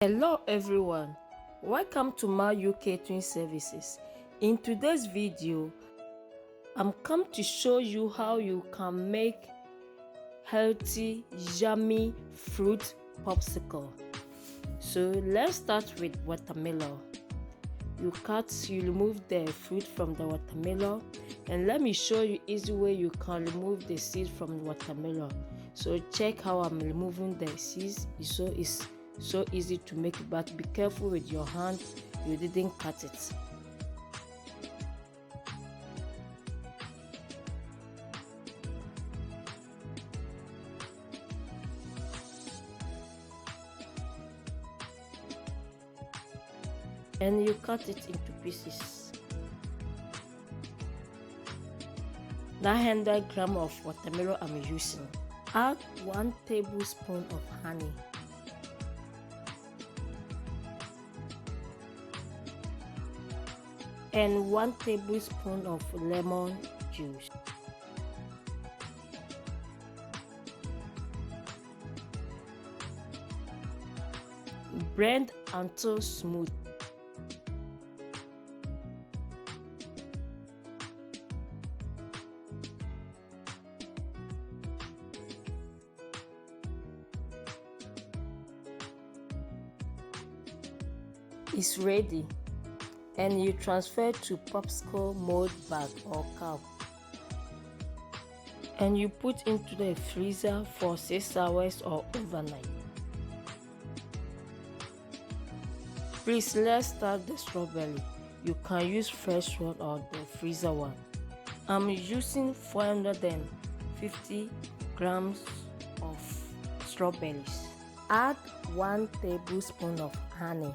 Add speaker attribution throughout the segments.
Speaker 1: Hello everyone, welcome to my catering services. In today's video, I'm come to show you how you can make healthy, yummy fruit popsicle. So let's start with watermelon. You remove the fruit from the watermelon, and let me show you easy way you can remove the seed from the watermelon. So check how I'm removing the seeds. It's so easy to make it, but be careful with your hand, you didn't cut it. And you cut it into pieces. 900 grams of watermelon I'm using. Add 1 tablespoon of honey. And 1 tablespoon of lemon juice. Blend until smooth. It's ready, and you transfer to popsicle mold bag or cup, and you put into the freezer for 6 hours or overnight. Please, let's start the strawberry. You can use fresh one or the freezer one. I'm using 450 grams of strawberries. Add 1 tablespoon of honey.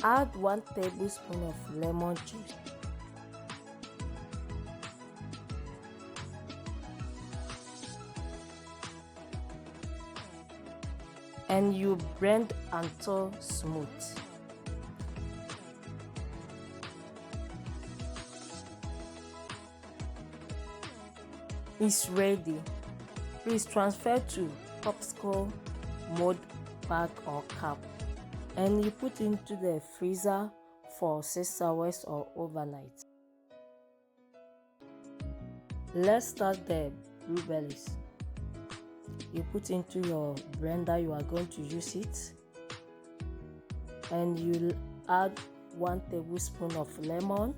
Speaker 1: Add 1 tablespoon of lemon juice. And you blend until smooth. It's ready. Please transfer to popsicle mold bag or cup, and you put into the freezer for 6 hours or overnight. Let's start the blueberries. You put into your blender, you are going to use it, and you add 1 tablespoon of lemon,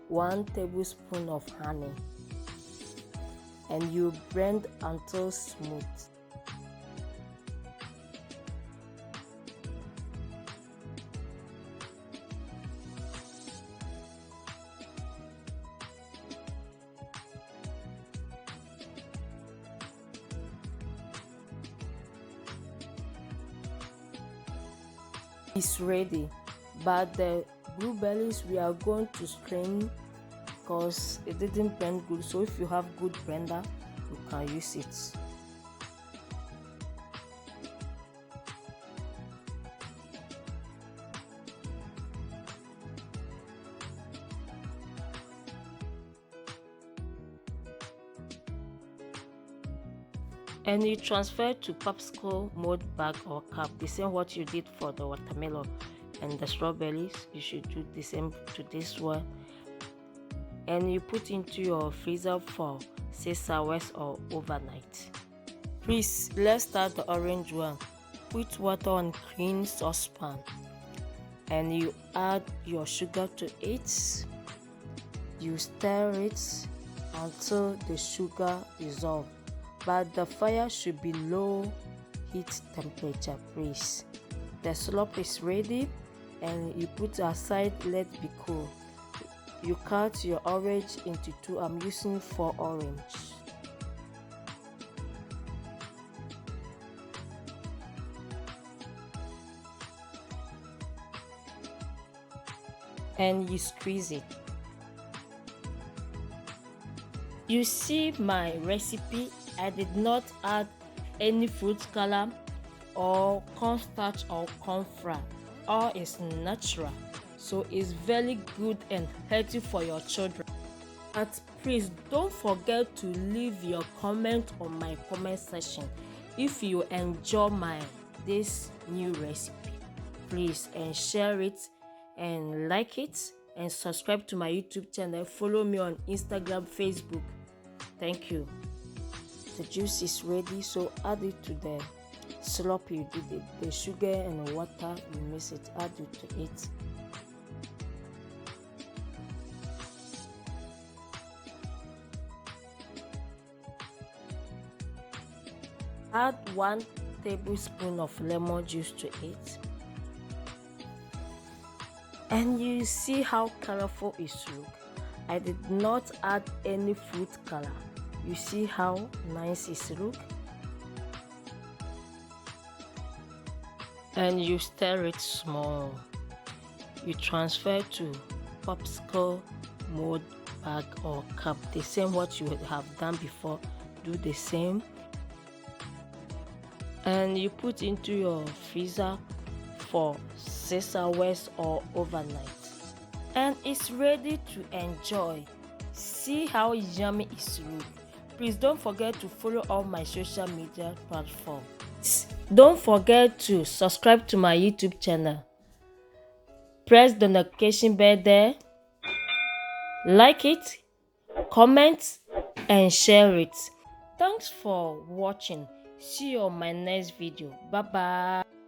Speaker 1: 1 tablespoon of honey, and you blend until smooth. It's ready, but the blueberries we are going to strain because it didn't blend good. So if you have good blender, you can use it. And you transfer to popsicle mold bag or cup. The same what you did for the watermelon and the strawberries, you should do the same to this one. And you put into your freezer for 6 hours or overnight. Please, let's start the orange one. Put water on clean saucepan, and you add your sugar to it. You stir it until the sugar dissolves, but the fire should be low heat temperature, please. The syrup is ready, and you put aside, let it be cool. You cut your orange into 2. I'm using 4 orange. And you squeeze it. You see my recipe, I did not add any fruit color or cornstarch or cornflour. All is natural. so it's very good and healthy for your children. But please don't forget to leave your comment on my comment section if you enjoy this new recipe, please, and share it and like it and subscribe to my YouTube channel. Follow me on Instagram, Facebook. Thank you. The juice is ready, so add it to the syrup you did it, the sugar and the water you mix it, add it to it. Add 1 tablespoon of lemon juice to it, and you see how colorful it looks. I did not add any fruit color. You see how nice it looks. And you stir it small. You transfer to popsicle mold bag or cup, the same what you have done before. Do the same, and you put into your freezer for 6 hours or overnight, and it's ready to enjoy. See how yummy it looks. Please don't forget to follow all my social media platforms. Don't forget to subscribe to my YouTube channel. Press the notification bell there. Like it, comment, and share it. Thanks for watching. See you on my next video. Bye bye.